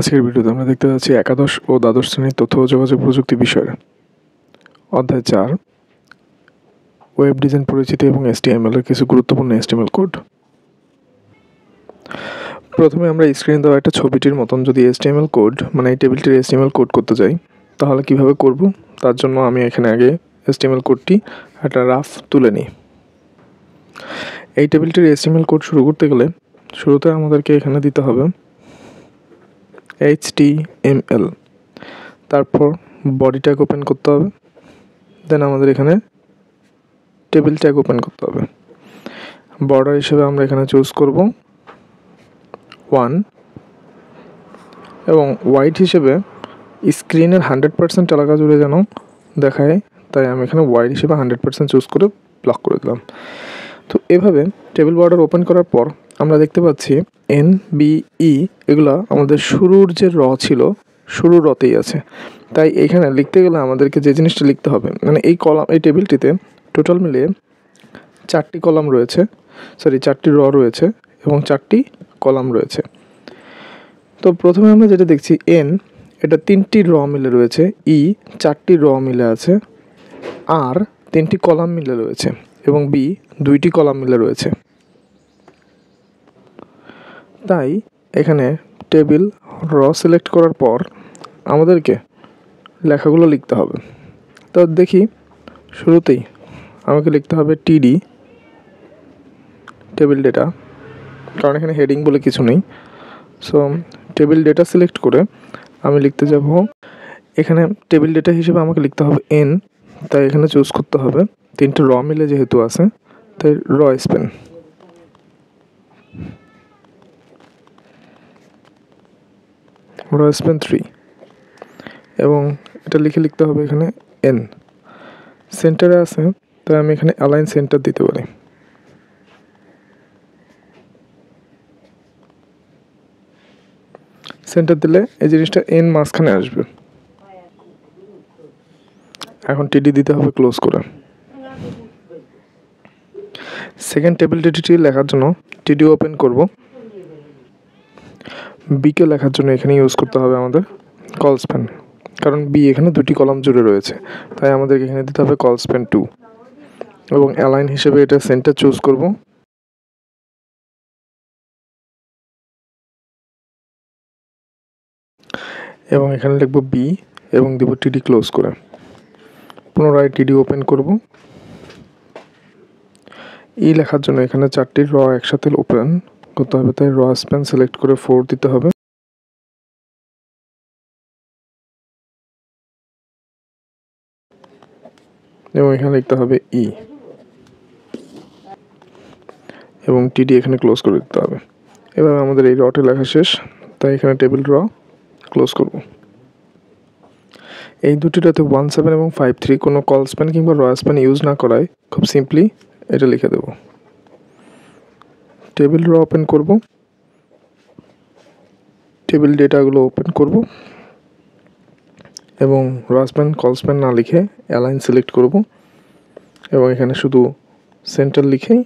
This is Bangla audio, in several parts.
আজকের ভিডিওতে আমরা দেখতে যাচ্ছি একাদশ ও দ্বাদশ শ্রেণীর তথ্য ও যোগাযোগ প্রযুক্তি বিষয়ের অধ্যায় 4 ওয়েব ডিজাইন পরিচিতি এবং HTML এর কিছু গুরুত্বপূর্ণ HTML কোড। প্রথমে আমরা স্ক্রিনে দেওয়া একটা ছবিটির মতন যদি HTML কোড মানে এই টেবিলটির HTML কোড করতে যাই তাহলে কিভাবে করব তার জন্য আমি এখানে আগে HTML কোডটি একটা রাফ তুলে নিই। এই টেবিলটির HTML কোড শুরু করতে গেলে শুরুতে আমাদেরকে এখানে দিতে হবে HTML, তারপর বডি ট্যাগ ওপেন করতে হবে, দেন আমাদের এখানে টেবিল ট্যাগ ওপেন করতে হবে। বর্ডার হিসেবে আমরা এখানে চুজ করব 1 এবং হোয়াইট হিসেবে স্ক্রিনের 100% এলাকা জুড়ে যেন দেখায় তাই আমি এখানে হোয়াইট হিসেবে 100% চুজ করে ব্লক করে দিলাম। তো এভাবে টেবিল বর্ডার ওপেন করার পর আমরা দেখতে পাচ্ছি NBE এগুলো আমাদের শুরুর যে ছিল শুরুর রতেই আছে, তাই এখানে লিখতে গেলে আমাদেরকে যে জিনিসটা লিখতে হবে মানে এই টেবিলটিতে টোটাল মিলিয়ে 4টি কলাম রয়েছে, 4টি রয়েছে এবং 4টি কলাম রয়েছে। তো প্রথমে আমরা যেটা দেখছি N এটা 3টি মিলে রয়েছে, E 4টি মিলে আছে, R 3টি কলাম মিলে রয়েছে এবং B 2টি কলাম মিলে রয়েছে। তাই এখানে টেবিল সিলেক্ট করার পর আমাদেরকে লেখাগুলো লিখতে হবে। তো দেখি শুরুতেই আমাকে লিখতে হবে TD টেবিল ডেটা, কারণ এখানে হেডিং বলে কিছু নেই। সো টেবিল ডেটা সিলেক্ট করে আমি লিখতে যাব এখানে টেবিল ডেটা হিসেবে আমাকে লিখতে হবে N, তাই এখানে চুজ করতে হবে 3টে মিলে যেহেতু আছে তাই স্পেন 3 এবং এটা লিখতে হবে এখানে N। সেন্টারে আছে তাই আমি এখানে অ্যালাইন সেন্টার দিতে পারি। সেন্টার দিলে এই জিনিসটা N মাঝখানে আসবে। এখন TD দিতে হবে ক্লোজ করে। সেকেন্ড টেবিল ডেটাটি লেখার জন্য TD ওপেন করব। বিকে লেখার জন্য এখানে ইউজ করতে হবে আমাদের কলস্প্যান, কারণ বি এখানে 2টি কলাম জুড়ে রয়েছে তাই আমাদেরকে এখানে দিতে হবে কলস্প্যান 2 এবং অ্যালাইন হিসেবে এটা সেন্টার চুজ করব। এবং এখানে লিখব B এবং দিব TD ক্লোজ করে। পুনরায় TD ওপেন করব। ই লেখার জন্য এখানে 4টি একসাথে ওপেন করতে হবে, তাই স্প্যান সিলেক্ট করে 4 দিতে হবে। এবং এখানে লিখতে হবে E এবং TD এখানে ক্লোজ করে দিতে হবে। এভাবে আমাদের এই রটি লেখা শেষ, তাই এখানে টেবিল ক্লোজ করব। এই দুটিটাতে 17 এবং 53 কোনো কলস্প্যান কিংবা স্প্যান ইউজ না করায় খুব সিম্পলি এটা লিখে দেব। টেবিল ওপেন করব, টেবিল ডেটাগুলো ওপেন করব এবং স্প্যান কলস্প্যান না লিখে অ্যালাইন সিলেক্ট করব এবং এখানে শুধু সেন্টার লিখেই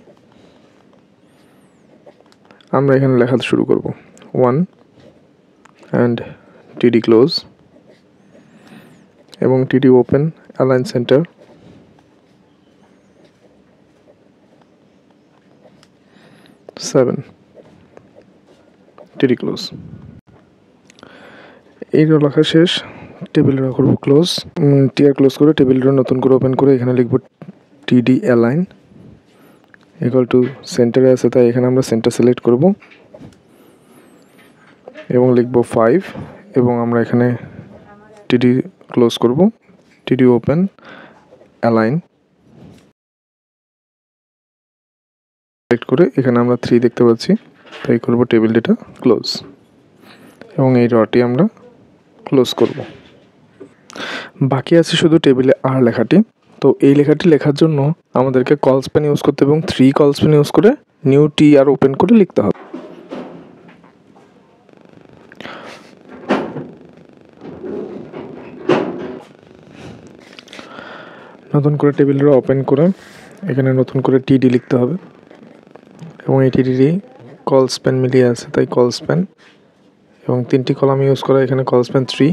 আমরা এখানে লেখা শুরু করব 1 অ্যান্ড TD ক্লোজ এবং TD open align centre, 7 TD close. এই লেখা শেষ, টেবিল করব ক্লোজ, টিআর ক্লোজ করে টেবিল নতুন করে ওপেন করে এখানে লিখব TD অ্যালাইন ইকুয়াল টু সেন্টারে আছে তাই এখানে আমরা সেন্টার সিলেক্ট করব এবং লিখব 5 এবং আমরা এখানে TD ক্লোজ করব, TD ওপেন অ্যালাইন সিলেক্ট করে এখানে আমরা 3 দেখতে পাচ্ছি তাই করব টেবিল ডেটা ক্লোজ এবং এই রটি আমরা ক্লোজ করব। বাকি আছে শুধু টেবিলে আর লেখাটি। তো এই লেখাটি লেখার জন্য আমাদেরকে কলস্প্যান ইউজ করতে এবং 3 কলস্প্যান ইউজ করে নিউ TR ওপেন করে লিখতে হবে। নতুন করে টেবিল ওপেন করে এখানে নতুন করে TD লিখতে হবে এবং এই TD কলস্প্যান মিলিয়ে আছে তাই কলস্প্যান এবং 3টি কলাম ইউজ করা, এখানে কল স্প্যান 3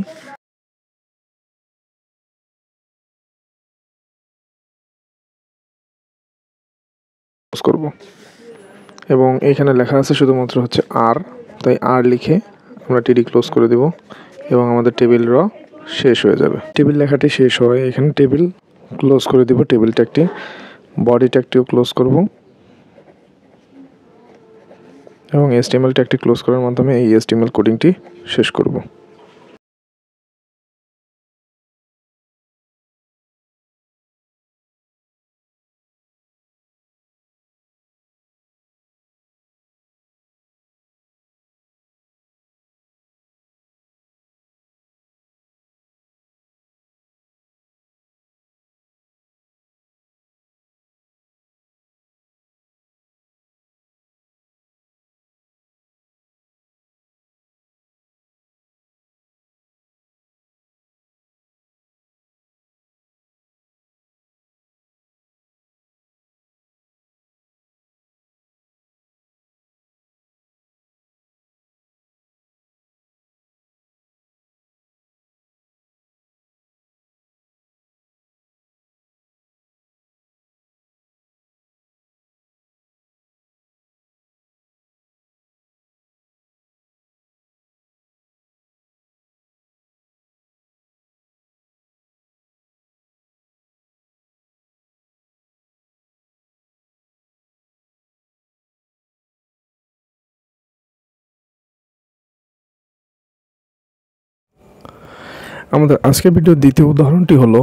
ইউজ করব। এবং এখানে লেখা আছে শুধুমাত্র হচ্ছে আর, তাই আর লিখে আমরা টিডি ক্লোজ করে দেব এবং আমাদের টেবিল র শেষ হয়ে যাবে। টেবিল লেখাটি শেষ হয়, এখানে টেবিল ক্লোজ করে দেব। টেবিল ট্যাগটি, বডি ট্যাগটিও ক্লোজ করব এবং HTML ট্যাগটি ক্লোজ করার মাধ্যমে এই HTML কোডিংটি শেষ করব। আমাদের আজকের ভিডিওর দ্বিতীয় উদাহরণটি হলো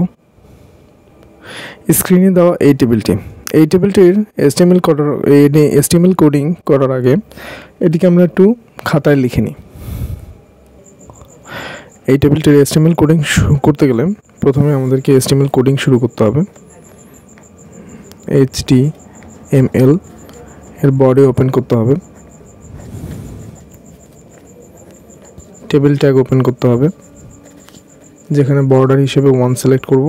স্ক্রিনে দেওয়া এই টেবিলটি। এই টেবিলটির HTML কোডিং করার আগে এটিকে আমরা একটু খাতায় লিখে নিই। এই টেবিলটির HTML কোডিং করতে গেলে প্রথমে আমাদেরকে HTML কোডিং শুরু করতে হবে। HTML এর বডি ওপেন করতে হবে, টেবিল ট্যাগ ওপেন করতে হবে, যেখানে বর্ডার হিসেবে 1 সিলেক্ট করব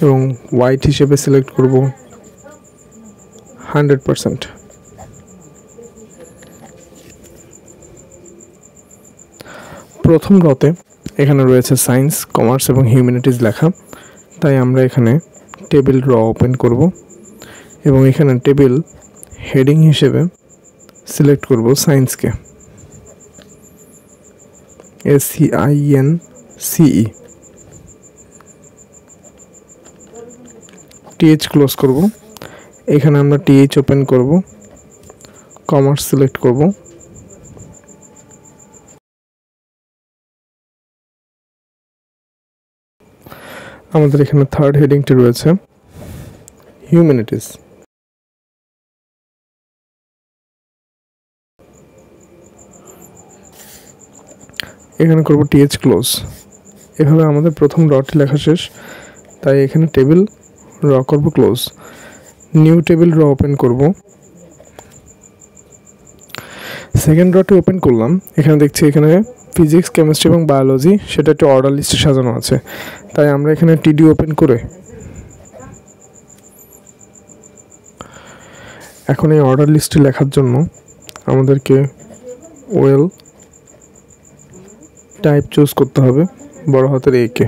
এবং হোয়াইট হিসেবে সিলেক্ট করব 100%। প্রথম রতে এখানে রয়েছে সায়েন্স, কমার্স এবং হিউম্যানিটিজ লেখা, তাই আমরা এখানে টেবিল র ওপেন করব এবং এখানে টেবিল হেডিং হিসেবে সিলেক্ট করব সায়েন্সকে, SCINCE। TH ক্লোজ করব, এখানে আমরা TH ওপেন করব, কমার্স সিলেক্ট করব, আমাদের এখানে থার্ড হেডিংটি রয়েছে হিউম্যানিটিজ। এখানে করব TH ক্লোজ। এভাবে আমাদের প্রথম রটি লেখা শেষ, তাই এখানে টেবিল র করব ক্লোজ। নিউ টেবিল র ওপেন করব, সেকেন্ড রটি ওপেন করলাম। এখানে দেখছি এখানে ফিজিক্স, কেমিস্ট্রি এবং বায়োলজি সেটা একটা অর্ডার লিস্টে সাজানো আছে, তাই আমরা এখানে টিডি ওপেন করে এখন এই অর্ডার লিস্টে লেখার জন্য আমাদেরকে ওয়েল টাইপ চুজ করতে হবে, বড় হাতের A-কে।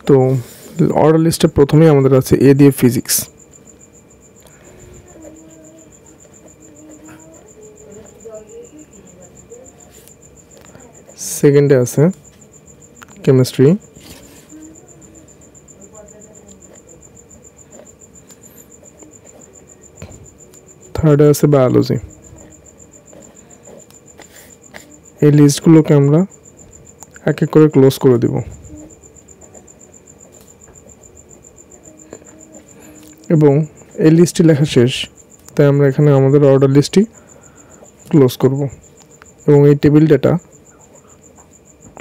তো অর্ডার লিস্টে প্রথমেই আমাদের আছে A দিয়ে ফিজিক্স, সেকেন্ডে আছে কেমিস্ট্রি, থার্ডে আছে বায়োলজি। এই লিস্টগুলোকে আমরা এক এক করে ক্লোজ করে দিব এবং এই লিস্টটি লেখা শেষ, তাই আমরা এখানে আমাদের অর্ডার লিস্টটি ক্লোজ করব এবং এই টেবিল ডেটা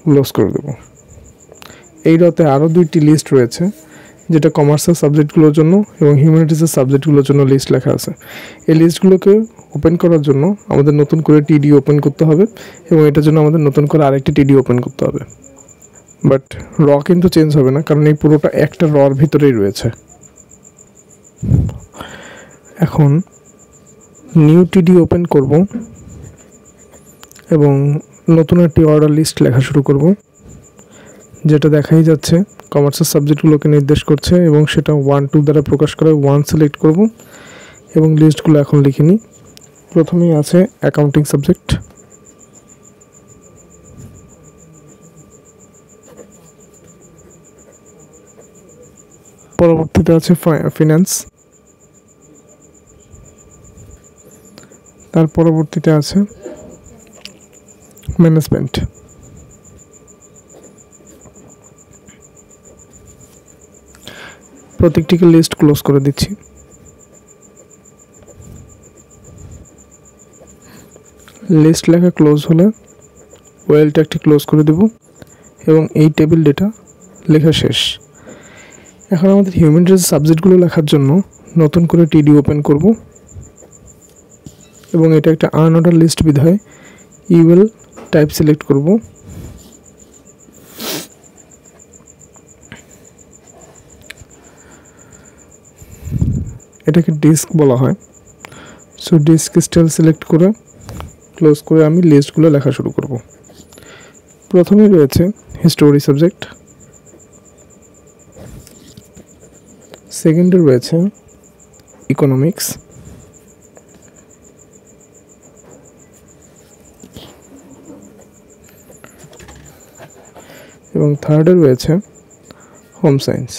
ক্লোজ করে দেব। এই রতে আরও 2টি লিস্ট রয়েছে, যেটা কমার্সের সাবজেক্টগুলোর জন্য এবং হিউম্যানিটিসের সাবজেক্টগুলোর জন্য লিস্ট লেখা আছে। এই লিস্টগুলোকে ওপেন করার জন্য আমাদের নতুন করে টিডি ওপেন করতে হবে এবং এটার জন্য আমাদের নতুন করে আরেকটি টিডি ওপেন করতে হবে। বাট র কিন্তু চেঞ্জ হবে না, কারণ এই পুরোটা একটা রর ভিতরেই রয়েছে। এখন নিউ টিডি ওপেন করব এবং নতুন একটি অর্ডার লিস্ট লেখা শুরু করব, যেটা দেখাই যাচ্ছে কমার্সের সাবজেক্টগুলোকে নির্দেশ করছে এবং সেটা 1 2 দ্বারা প্রকাশ করে 1 সিলেক্ট করব এবং লিস্টগুলো এখন লিখে নিই। প্রথমেই আছে অ্যাকাউন্টিং সাবজেক্ট, পরবর্তীতে আছে ফিনান্স, তার পরবর্তীতে আছে ম্যানেজমেন্ট, প্রত্যেকটিকে লিস্ট ক্লোজ করে দিচ্ছি। লিস্ট লেখা ক্লোজ হলে ওয়েলটা একটি ক্লোজ করে দেব এবং এই টেবিল ডেটা লেখা শেষ। এখন আমাদের হিউম্যান রিসোর্স সাবজেক্টগুলো লেখার জন্য নতুন করে টিডি ওপেন করব এবং এটা একটা আনঅর্ডার লিস্ট বিধায় ইউএল টাইপ সিলেক্ট করব। এটাকে ডিস্ক বলা হয়। সো ডিস্ক স্টাইল সিলেক্ট করে ক্লোজ করে আমি লিস্টগুলো লেখা শুরু করব। প্রথমে রয়েছে হিস্টোরি সাবজেক্ট, সেকেন্ডে রয়েছে ইকোনমিক্স, এবং থার্ডে রয়েছে হোম সায়েন্স।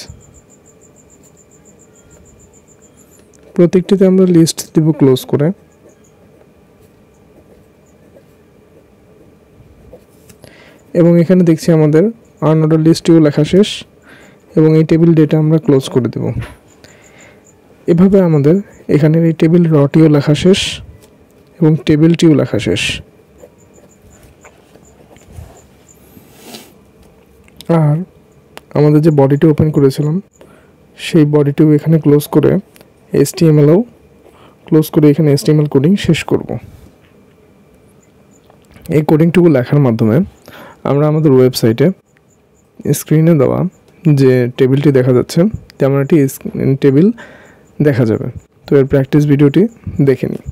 প্রত্যেকটিতে আমরা লিস্ট দেব ক্লোজ করে এবং এখানে দেখছি আমাদের আনঅর্ডার লিস্টটিও লেখা শেষ এবং এই টেবিল ডেটা আমরা ক্লোজ করে দেব। এভাবে আমাদের এখানের এই টেবিল রটিও লেখা শেষ এবং টেবিলটিও লেখা শেষ। আর আমাদের যে বডিটি ওপেন করেছিলাম সেই বডিটিও এখানে ক্লোজ করে HTMLও ক্লোজ করে এখানে HTML কোডিং শেষ করব। এই কোডিংটুকু লেখার মাধ্যমে আমরা আমাদের ওয়েবসাইটে স্ক্রিনে দেওয়া যে টেবিলটি দেখা যাচ্ছে তেমন একটি টেবিল দেখা যাবে। তো এর প্র্যাকটিস ভিডিওটি দেখে নিই।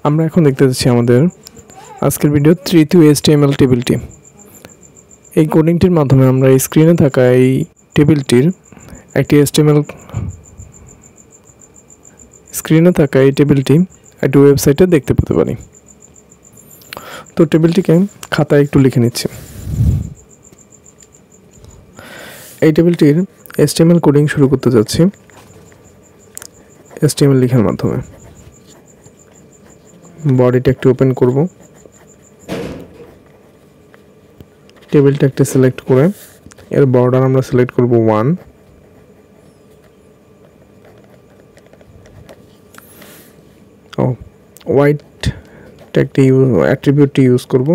আমরা এখন দেখতে যাচ্ছি আমাদের আজকের ভিডিও তৃতীয় HTML টেবিলটি। এই কোডিংটির মাধ্যমে আমরা স্ক্রিনে থাকা এই টেবিলটির একটি একটি ওয়েবসাইটে দেখতে পেতে পারি। তো টেবিলটিকে খাতায় একটু লিখে নিচ্ছি। এই টেবিলটির HTML কোডিং শুরু করতে যাচ্ছি HTML লেখার মাধ্যমে। বডিটা একটু ওপেন করব, টেবিলটা একটা সিলেক্ট করে এর বর্ডার আমরা সিলেক্ট করব 1, হোয়াইট একটা অ্যাট্রিবিউটটি ইউজ করব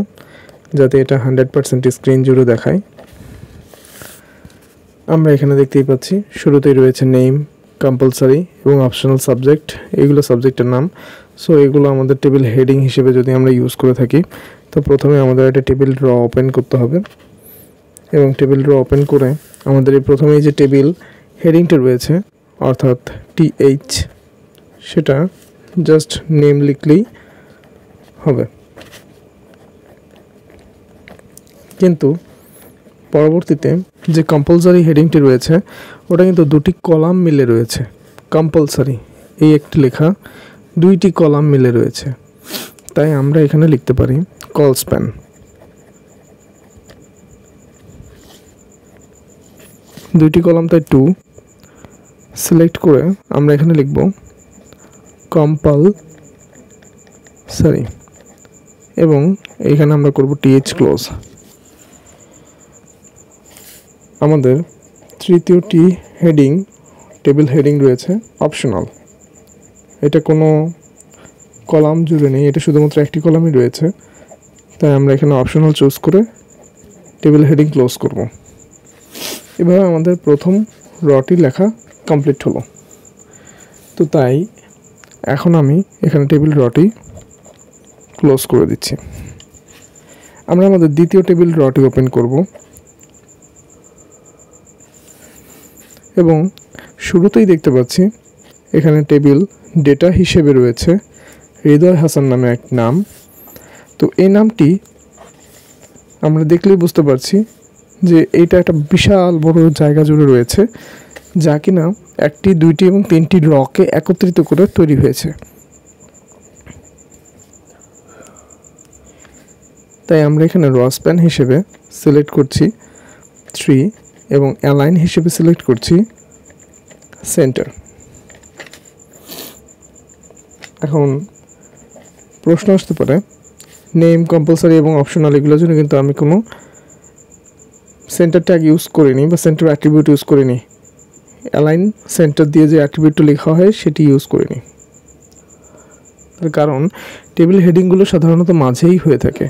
যাতে এটা 100% স্ক্রিন জুড়ে দেখায়। আমরা এখানে দেখতেই পাচ্ছি শুরুতেই রয়েছে নেম, কম্পালসারি এবং অপশনাল সাবজেক্ট, এগুলো সাবজেক্টের নাম। সো এগুলো আমাদের টেবিল হেডিং হিসেবে যদি আমরা ইউজ করে থাকি, তো প্রথমে আমাদের একটা টেবিল ড্র ওপেন করতে হবে এবং টেবিল ড্র ওপেন করে আমাদের এই প্রথমেই যে টেবিল হেডিংটা রয়েছে অর্থাৎ TH, সেটা জাস্ট নেম লিখলেই হবে। কিন্তু পরবর্তীতে যে কম্পালসারি হেডিংটি রয়েছে ওটা কিন্তু দুটি কলাম মিলে রয়েছে। কম্পালসারি এই একটি লেখা দুইটি কলাম মিলে রয়েছে, তাই আমরা এখানে লিখতে পারি কল স্প্যান। দুইটি কলাম তাই 2 সিলেক্ট করে আমরা এখানে লিখব কম্পালসারি এবং এখানে আমরা করব TH ক্লোজ। আমাদের তৃতীয়টি টেবিল হেডিং রয়েছে অপশনাল। এটা কোনো কলাম জুড়ে নেই, এটা শুধুমাত্র একটি কলামই রয়েছে, তাই আমরা এখানে অপশনাল চুজ করে টেবিল হেডিং ক্লোজ করব। এভাবে আমাদের প্রথম রটি লেখা কমপ্লিট হলো। তো তাই এখন আমি এখানে টেবিল রটি ক্লোজ করে দিচ্ছি। আমরা আমাদের দ্বিতীয় টেবিল রটি ওপেন করব এবং শুরুতেই দেখতে পাচ্ছি এখানে টেবিল ডেটা হিসেবে রয়েছে হৃদয় হাসান নামে এক নাম। তো এই নামটি আমরা দেখলেই বুঝতে পারছি যে এইটা একটা বিশাল বড় জায়গা জুড়ে রয়েছে, যা কিনা 1টি 2টি এবং 3টি রকে একত্রিত করে তৈরি হয়েছে। তাই আমরা এখানে র স্প্যান হিসেবে সিলেক্ট করছি 3 এবং অ্যালাইন হিসেবে সিলেক্ট করছি সেন্টার। এখন প্রশ্ন আসতে পারে নেম, কম্পালসারি এবং অপশনাল এগুলোর জন্য কিন্তু আমি কোনো সেন্টার ট্যাগ ইউজ করিনি বা সেন্টার অ্যাট্রিবিউট ইউজ করিনি। অ্যালাইন সেন্টার দিয়ে যে অ্যাট্রিবিউটটা লেখা হয় সেটি ইউজ করিনি, তার কারণ টেবিল হেডিংগুলো সাধারণত মাঝেই হয়ে থাকে,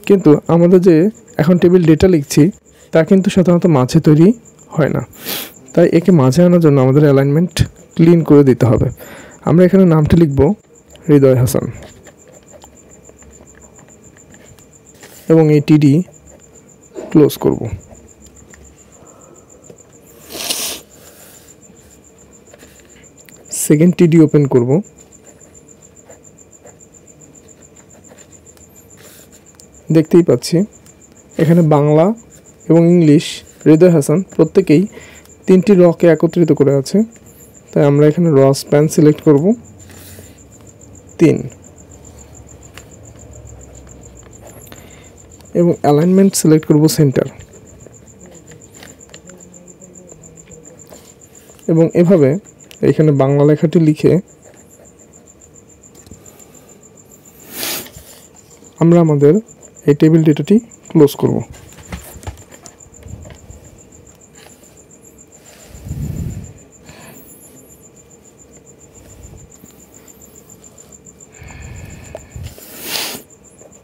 কিন্তু আমাদের যে এখন টেবিল ডেটা লিখছি তা কিন্তু সাধারণত মাঝে তৈরি হয় না। তাই একে মাঝে আনার জন্য আমাদের অ্যালাইনমেন্ট ক্লিন করে দিতে হবে। আমরা এখানে নামটি লিখব হৃদয় হাসান এবং এই TD ক্লোজ করব। সেকেন্ড TD ওপেন করব। দেখতেই পাচ্ছি এখানে বাংলা এবং ইংলিশ হৃদয় হাসান প্রত্যেকেই 3টি রকে একত্রিত করে আছে, তাই আমরা এখানে র স্প্যান সিলেক্ট করব 3 এবং অ্যালাইনমেন্ট সিলেক্ট করব সেন্টার এবং এভাবে এখানে বাংলা লেখাটি লিখে আমরা আমাদের এই টেবিল ডেটাটি ক্লোজ করব।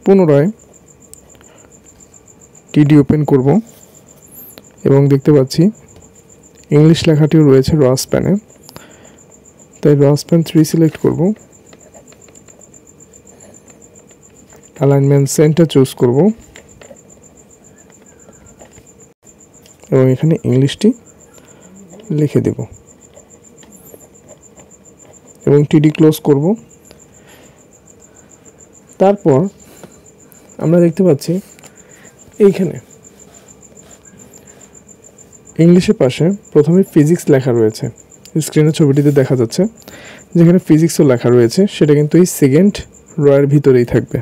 পুনরায় TD ওপেন করব এবং দেখতে পাচ্ছি ইংলিশ লেখাটিও রয়েছে র স্প্যানে, তাই র স্প্যান 3 সিলেক্ট করব, অ্যালাইনমেন্ট সেন্টার চুজ করব এবং এখানে ইংলিশটি লিখে দেব এবং TD ক্লোজ করব। তারপর আমরা দেখতে পাচ্ছি এইখানে ইংলিশের পাশে প্রথমে ফিজিক্স লেখা রয়েছে, স্ক্রিনের ছবিটিতে দেখা যাচ্ছে যেখানে ফিজিক্সও লেখা রয়েছে, সেটা কিন্তু এই সেকেন্ড রয়ের ভিতরেই থাকবে।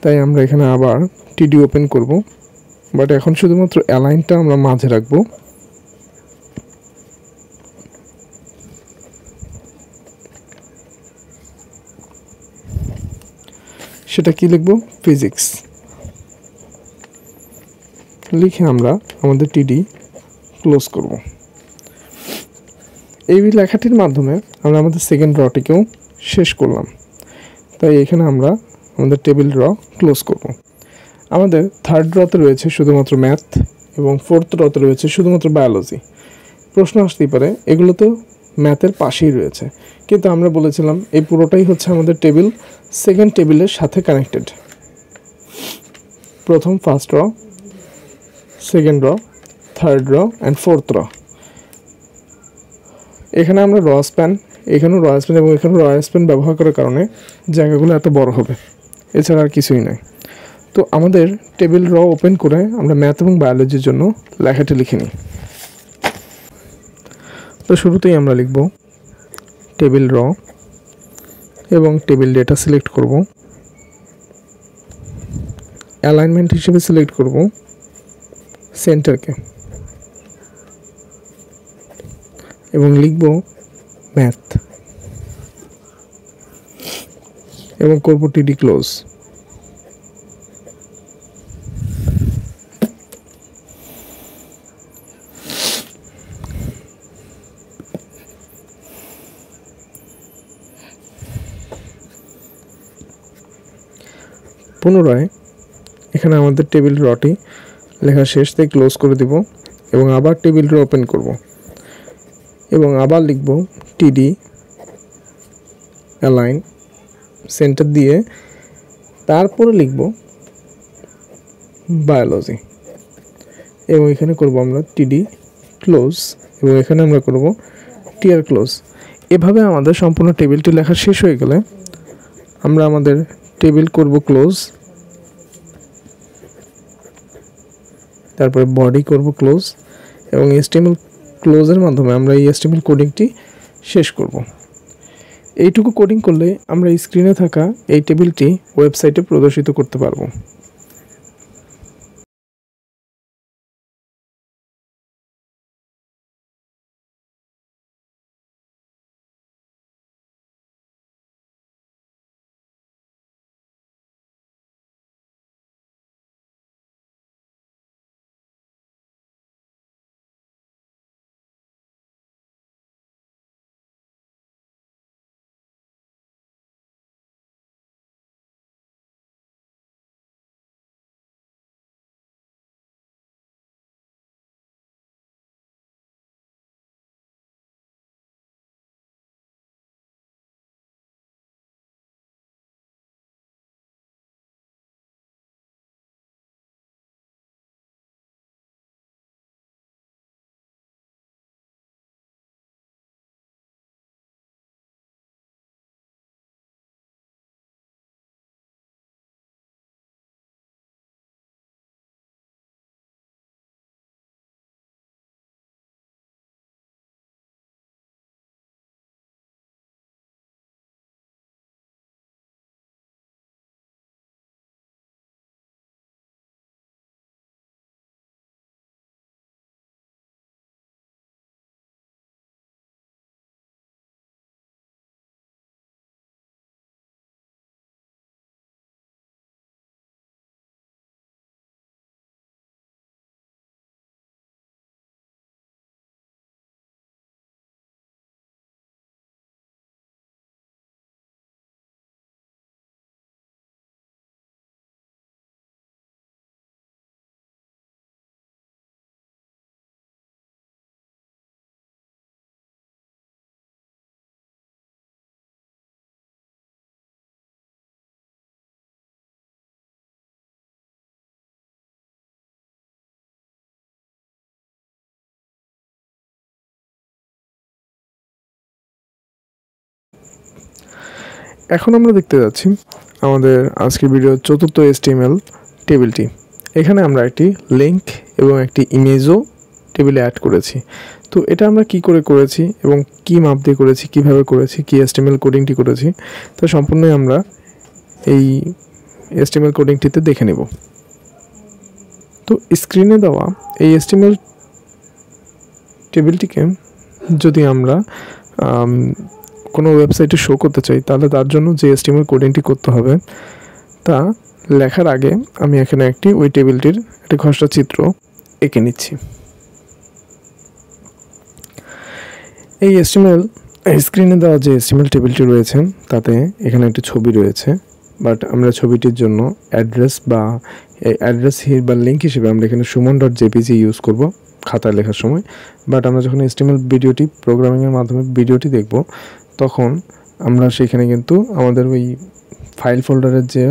তাই আমরা এখানে আবার টিডি ওপেন করব, বাট এখন শুধুমাত্র অ্যালাইনটা আমরা মাঝে রাখবো। সেটা কি লিখব? ফিজিক্স লিখে আমরা আমাদের টিডি ক্লোজ করব। এই লেখাটির মাধ্যমে আমরা আমাদের সেকেন্ড রটিকেও শেষ করলাম। তাই এখানে আমরা আমাদের টেবিল র ক্লোজ করব। আমাদের থার্ড রতে রয়েছে শুধুমাত্র ম্যাথ এবং ফোর্থ রতে রয়েছে শুধুমাত্র বায়োলজি। প্রশ্ন আসতেই পারে এগুলো তো ম্যাথের পাশেই রয়েছে, কিন্তু আমরা বলেছিলাম এই পুরোটাই হচ্ছে আমাদের টেবিল, সেকেন্ড টেবিলের সাথে কানেক্টেড। প্রথম ফার্স্ট র, সেকেন্ড র, থার্ড র অ্যান্ড ফোর্থ র। এখানে আমরা র স্প্যান, এখানেও র স্প্যান এবং এখানেও র স্প্যান ব্যবহার করার কারণে জায়গাগুলো এত বড় হবে, এছাড়া আর কিছুই নয়। তো আমাদের টেবিল র ওপেন করে আমরা ম্যাথ এবং বায়োলজির জন্য লেখাটি লিখে নিই। তো শুরুতেই আমরা লিখব টেবিল র এবং টেবিল ডেটা সিলেক্ট করব, অ্যালাইনমেন্ট হিসেবে সিলেক্ট করব সেন্টারকে এবং লিখব ম্যাথ এবং করব টিডি ক্লোজ। পুনরায় এখানে আমাদের টেবিল রটি লেখা শেষ থেকে ক্লোজ করে দিব এবং আবার টেবিল র ওপেন করব এবং আবার লিখব টিডি অ্যালাইন সেন্টার দিয়ে, তারপরে লিখব বায়োলজি এবং এখানে করব আমরা টিডি ক্লোজ এবং এখানে আমরা করব টিআর ক্লোজ। এভাবে আমাদের সম্পূর্ণ টেবিলটি লেখা শেষ হয়ে গেলে আমরা আমাদের টেবিল করব ক্লোজ, তারপরে বডি করব ক্লোজ এবং HTML ক্লোজের মাধ্যমে আমরা এই HTML কোডিংটি শেষ করব। এইটুকু কোডিং করলে আমরা স্ক্রিনে থাকা এই টেবিলটি ওয়েবসাইটে প্রদর্শিত করতে পারবো। এখন আমরা দেখতে যাচ্ছি আমাদের আজকের ভিডিওর চতুর্থ HTML টেবিলটি। এখানে আমরা একটি লিঙ্ক এবং একটি ইমেজও টেবিলে অ্যাড করেছি। তো এটা আমরা কি করে করেছি এবং কি মাপ দিয়ে করেছি, কিভাবে করেছি, কি HTML কোডিংটি করেছি, তো সম্পূর্ণই আমরা এই HTML কোডিংটিতে দেখে নেব। তো স্ক্রিনে দেওয়া এই HTML টেবিলটিকে যদি আমরা কোনো ওয়েবসাইটে শো করতে চাই, তাহলে তার জন্য যে HTML কোডিংটি করতে হবে তা লেখার আগে আমি এখানে ওই টেবিলটির একটি খসড়া চিত্র এঁকে নিচ্ছি। এই স্ক্রিনে দেওয়া যে HTML টেবিলটি রয়েছে তাতে এখানে একটি ছবি রয়েছে, বাট আমরা ছবিটির জন্য অ্যাড্রেস বা লিঙ্ক হিসেবে আমরা এখানে suman.jpg ইউজ করব খাতায় লেখার সময়। বাট আমরা যখন HTML ভিডিওটি প্রোগ্রামিংয়ের মাধ্যমে ভিডিওটি দেখব, তখন আমরা সেখানে কিন্তু আমাদের ওই ফাইল ফোল্ডারের যে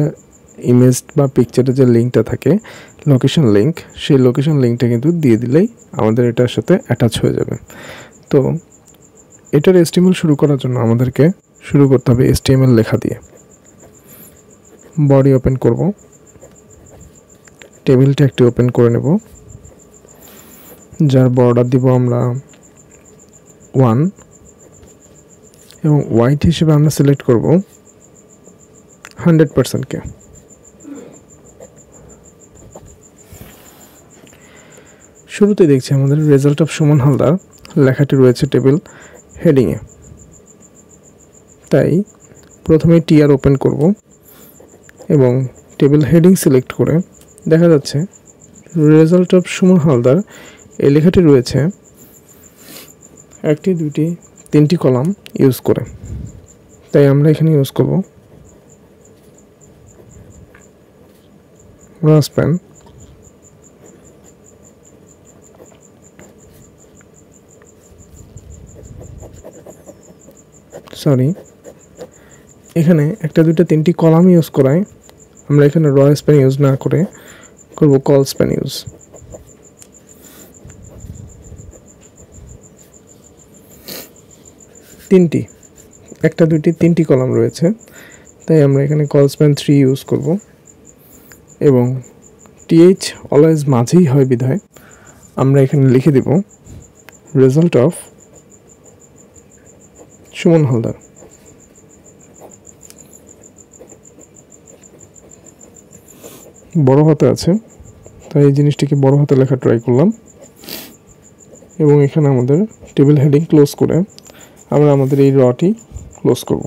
ইমেজ বা পিকচারের যে লিঙ্কটা থাকে, লোকেশন লিঙ্ক, সেই লোকেশন লিঙ্কটা কিন্তু দিয়ে দিলেই আমাদের এটার সাথে অ্যাটাচ হয়ে যাবে। তো এটার HTML শুরু করার জন্য আমাদেরকে শুরু করতে হবে HTML লেখা দিয়ে। বডি ওপেন করব, টেবিলটা একটি ওপেন করে নেব, যার বর্ডার দিব আমরা 1 এবং হোয়াইট হিসেবে আমরা সিলেক্ট করব 100%কে। শুরুতে দেখছি আমাদের রেজাল্ট অফ সুমন হালদার লেখাটি রয়েছে টেবিল হেডিংয়ে, তাই প্রথমে টিআর ওপেন করব এবং টেবিল হেডিং সিলেক্ট করে দেখা যাচ্ছে রেজাল্ট অফ সুমন হালদার এই লেখাটি রয়েছে 1, 2, 3টি কলাম ইউজ করে, তাই আমরা এখানে ইউজ করব রাসপ্যান, এখানে 1, 2, 3টি কলাম ইউজ করায় আমরা এখানে র স্প্যান ইউজ না করে করব কল স্প্যান ইউজ। তিনটি 1, 2, 3টি কলাম রয়েছে, তাই আমরা এখানে কল স্প্যান 3 ইউজ করব এবং টিএইচ অলওয়েজ মাঝেই হয় বিধায় আমরা এখানে লিখে দেব রেজাল্ট অফ সুমন হালদার। বড় হাতে আছে, তাই এই জিনিসটিকে বড় হাতে লেখা ট্রাই করলাম এবং এখানে আমাদের টেবিল হেডিং ক্লোজ করে আমরা আমাদের এই রটি ক্লোজ করব।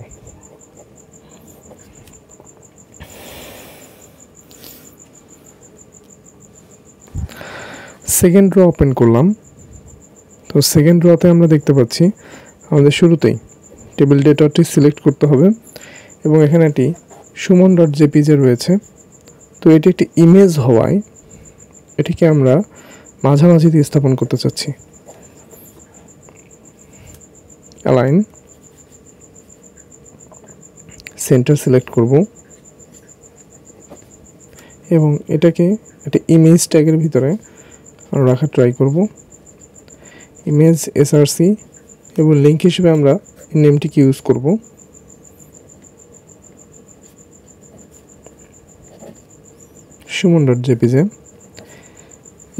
সেকেন্ড র ওপেন করলাম। তো সেকেন্ড রতে আমরা দেখতে পাচ্ছি আমাদের শুরুতেই টেবিল ডেটাটি সিলেক্ট করতে হবে এবং এখানে একটি suman.jpg রয়েছে। তো এটি একটি ইমেজ হওয়ায় এটিকে আমরা মাঝামাঝিতে স্থাপন করতে চাচ্ছি। অ্যালাইন, সেন্টার সিলেক্ট করব এবং এটাকে একটা ইমেজ ট্যাগের ভিতরে আমরা রাখার ট্রাই করব। ইমেজ src এবং লিঙ্ক হিসেবে আমরা নেমটিকে ইউজ করব। suman.jpg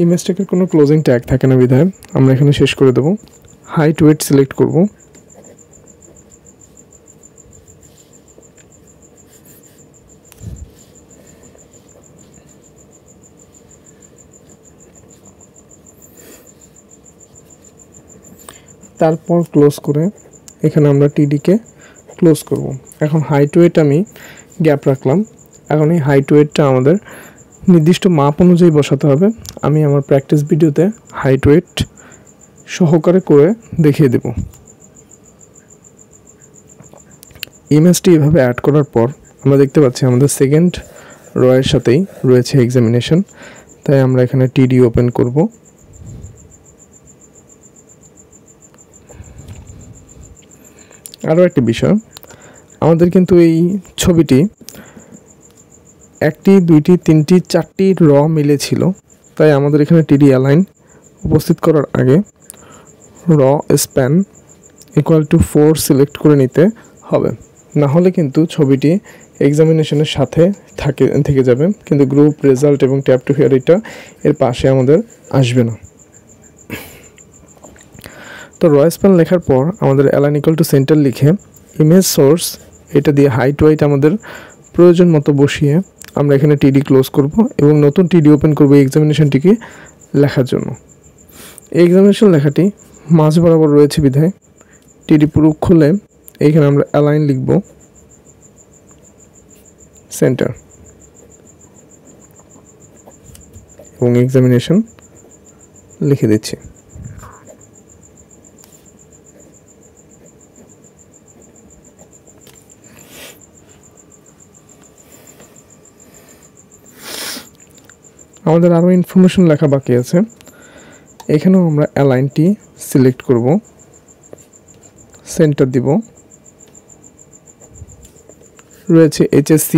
ইমেজ ট্যাগের কোনো ক্লোজিং ট্যাগ থাকে না বিধায় আমরা এখানে শেষ করে দেব। হাইট ওয়েট সিলেক্ট করব, তারপর ক্লোজ করে এখানে আমরা টিডিকে ক্লোজ করব। এখন হাইট ওয়েট আমি গ্যাপ রাখলাম। এখন এই হাইট ওয়েটটা আমাদের নির্দিষ্ট মাপ অনুযায়ী বসাতে হবে। আমি আমার প্র্যাকটিস ভিডিওতে হাইট ওয়েট সহকারে করে দেখিয়ে দেব। ইমেজটি এভাবে অ্যাড করার পর আমরা দেখতে পাচ্ছি আমাদের সেকেন্ড রয়ের সাথেই রয়েছে এক্সামিনেশন, তাই আমরা এখানে টিডি ওপেন করব। আরও একটি বিষয়, আমাদের কিন্তু এই ছবিটি 1, 2, 3, 4টি র মিলে ছিল, তাই আমাদের এখানে টিডি অ্যালাইন উপস্থিত করার আগে র স্প্যান = 4 সিলেক্ট করে নিতে হবে। না হলে কিন্তু ছবিটি এক্সামিনেশনের সাথে থেকে যাবে, কিন্তু গ্রুপ, রেজাল্ট এবং ট্যাপ টু হিয়ার এটা এর পাশে আমাদের আসবে না। তো র স্প্যান লেখার পর আমাদের অ্যালাইন ইকুয়াল টু সেন্টার লিখে ইমেজ সোর্স এটা দিয়ে হাইট ওয়াইট আমাদের প্রয়োজন মতো বসিয়ে আমরা এখানে টিডি ক্লোজ করব এবং নতুন টিডি ওপেন করব এক্সামিনেশনটিকে লেখার জন্য। এই এক্সামিনেশন লেখাটি মাঝ বরাবর রয়েছে বিধায় টিডি পুরো খুলে এইখানে আমরা অ্যালাইন লিখব সেন্টার এবং এক্সামিনেশন লিখে দিচ্ছি। আমাদের আরও ইনফরমেশন লেখা বাকি আছে। এখানেও আমরা অ্যালাইনটি সিলেক্ট করব, সেন্টার দিব। রয়েছে HSC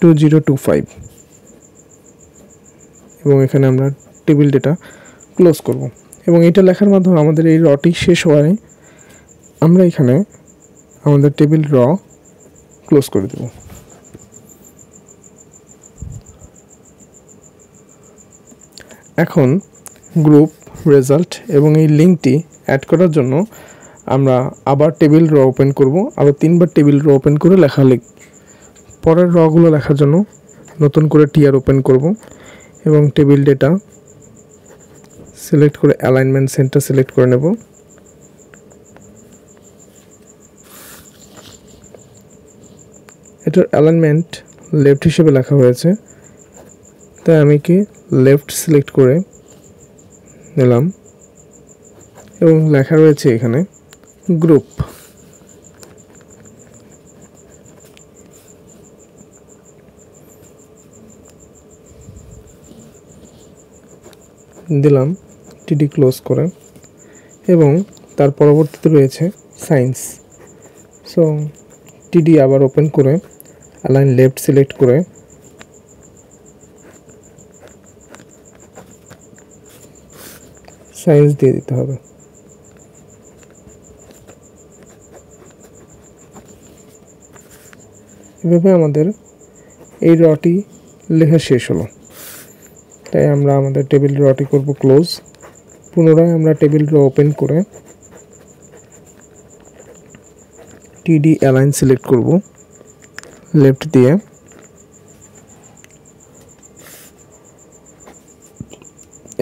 2025 এবং এখানে আমরা টেবিল ডেটা ক্লোজ করব এবং এটা লেখার মাধ্যমে আমাদের এই রটি শেষ হওয়ায় আমরা এখানে আমাদের টেবিল র ক্লোজ করে দেব। এখন গ্রুপ, রেজাল্ট এবং এই লিঙ্কটি অ্যাড করার জন্য আমরা আবার টেবিল র ওপেন করব, আবার 3বার টেবিল র ওপেন করে পরের রগুলো লেখার জন্য নতুন করে টিআর ওপেন করব এবং টেবিল ডেটা সিলেক্ট করে অ্যালাইনমেন্ট সেন্টার সিলেক্ট করে নেব। এটার অ্যালাইনমেন্ট লেফট হিসেবে লেখা হয়েছে, তাই আমি কি লেফট সিলেক্ট করে নিলাম এবং লেখা রয়েছে এখানে গ্রুপ। দিলাম টিডি ক্লোজ করে এবং তার পরবর্তীতে রয়েছে সায়েন্স। সো টিডি আবার ওপেন করে অ্যালাইন লেফট সিলেক্ট করে সায়েন্স দিয়ে দিতে হবে। এভাবে আমাদের এই রটি লেখা শেষ হলো। তাই আমরা আমাদের টেবিল রটি করব ক্লোজ। পুনরায় আমরা টেবিল র ওপেন করে টিডি অ্যালাইন সিলেক্ট করব লেফট দিয়ে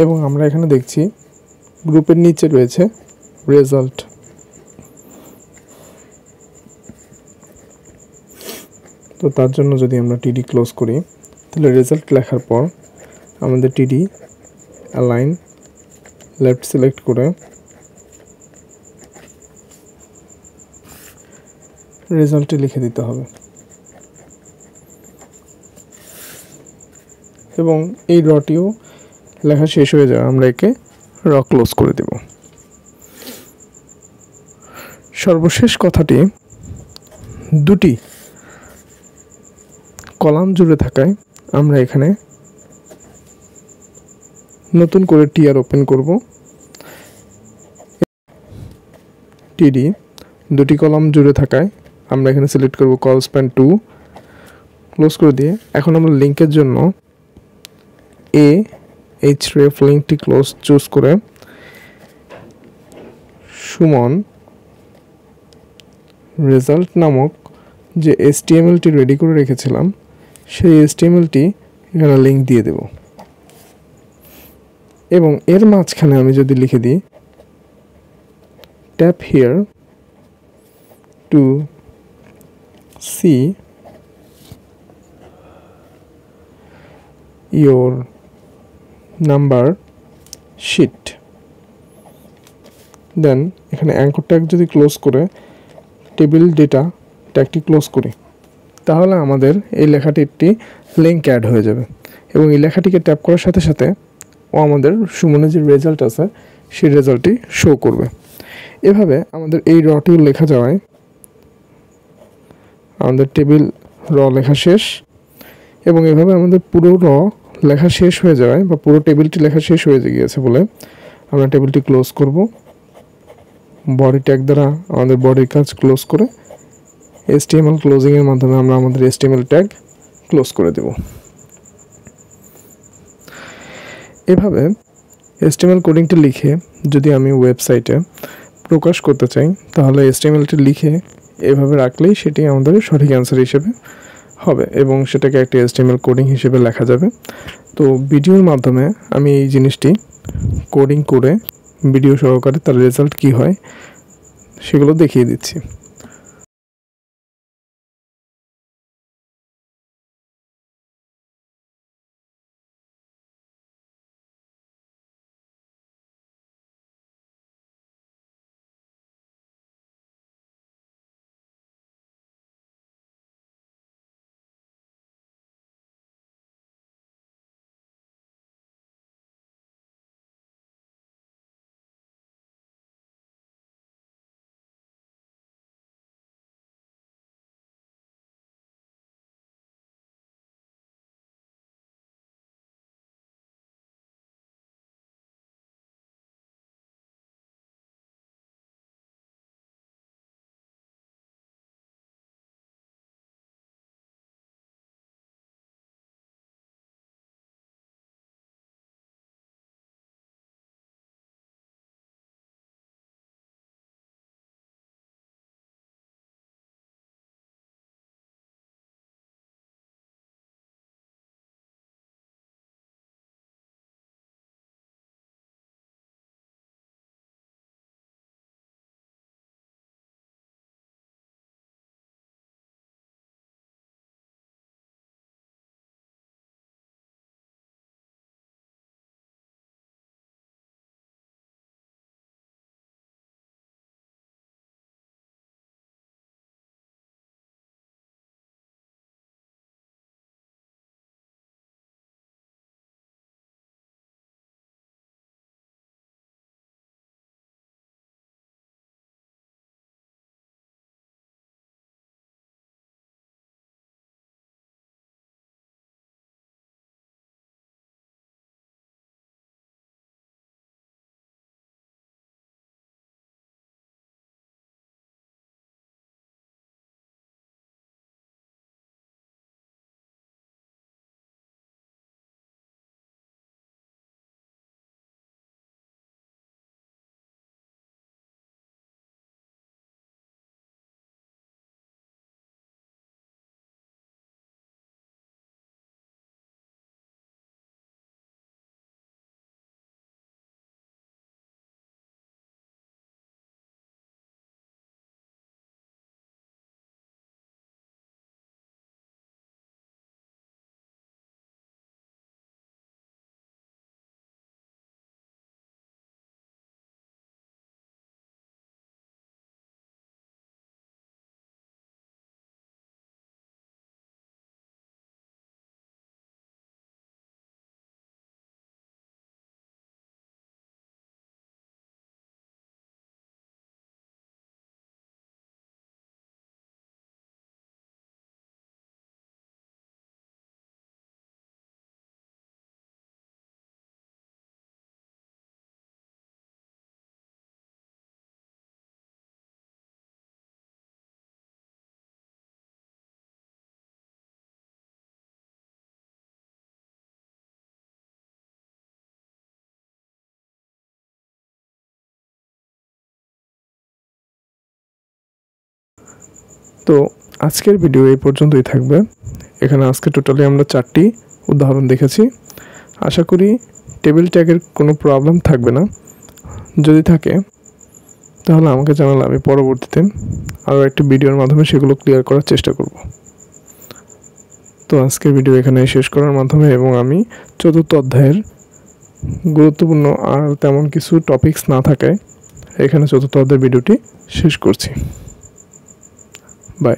এবং আমরা এখানে দেখছি গ্রুপের নিচে রয়েছে রেজাল্ট। তো তার জন্য যদি আমরা টিডি ক্লোজ করি তাহলে রেজাল্ট লেখার পর আমাদের টিডি অ্যালাইন লেফট সিলেক্ট করে রেজাল্টে লিখে দিতে হবে এবং এই রটিও লেখা শেষ হয়ে যায়, আমরা একে র ক্লোজ করে দেব। সর্বশেষ কথাটি দুটি কলাম জুড়ে থাকায় আমরা এখানে নতুন করে টিআর ওপেন করব। টিডি দুটি কলাম জুড়ে থাকায় আমরা এখানে সিলেক্ট করব কল স্প্যান 2 ক্লোজ করে দিয়ে এখন আমরা লিঙ্কের জন্য href লিঙ্কটি চুজ করে সুমন রেজাল্ট নামক যে HTML-টি রেডি করে রেখেছিলাম সেই HTML-টি এখানে লিঙ্ক দিয়ে দেব এবং এর মাঝখানে আমি যদি লিখে দিই tap here to see your number sheet, then এখানে অ্যাঙ্কর ট্যাগ যদি ক্লোজ করে টেবিল ডেটা ট্যাগটি ক্লোজ করি তাহলে আমাদের এই লেখাটির একটি লিঙ্ক অ্যাড হয়ে যাবে এবং এই লেখাটিকে ট্যাপ করার সাথে সাথে ও আমাদের সুমনের যে রেজাল্ট আছে সেই রেজাল্টটি শো করবে। এভাবে আমাদের এই রটি লেখা যাওয়ায় আমাদের টেবিল র লেখা শেষ এবং এভাবে আমাদের পুরো র লেখা শেষ হয়ে যাওয়ায় বা পুরো টেবিলটি লেখা শেষ হয়ে গিয়েছে বলে আমরা টেবিলটি ক্লোজ করব বডি ট্যাগ দ্বারা আমাদের বডির কাজ ক্লোজ করে HTML ক্লোজিংয়ের মাধ্যমে আমরা আমাদের HTML ট্যাগ ক্লোজ করে দেব। এভাবে HTML কোডিংটি লিখে যদি আমি ওয়েবসাইটে প্রকাশ করতে চাই তাহলে HTMLটি লিখে এভাবে রাখলেই সেটি আমাদের সঠিক অ্যান্সার হিসেবে হবে এবং সেটাকে একটা HTML কোডিং হিসেবে লেখা যাবে। তো ভিডিওর মাধ্যমে আমি এই জিনিসটি কোডিং করে ভিডিও সহকারে তার রেজাল্ট কী হয় সেগুলো দেখিয়ে দিচ্ছি। তো আজকের ভিডিও এই পর্যন্তই থাকবে। এখানে আজকে টোটালি আমরা 4টি উদাহরণ দেখেছি। আশা করি টেবিল ট্যাগের কোনো প্রবলেম থাকবে না। যদি থাকে তাহলে আমাকে জানালে আমি পরবর্তীতে আরও একটি ভিডিওর মাধ্যমে সেগুলো ক্লিয়ার করার চেষ্টা করব। তো আজকের ভিডিও এখানে শেষ করার মাধ্যমে এবং আমি 4th অধ্যায়ের গুরুত্বপূর্ণ আর তেমন কিছু টপিকস না থাকায় এখানে 4th অধ্যায়ের ভিডিওটি শেষ করছি। বাই।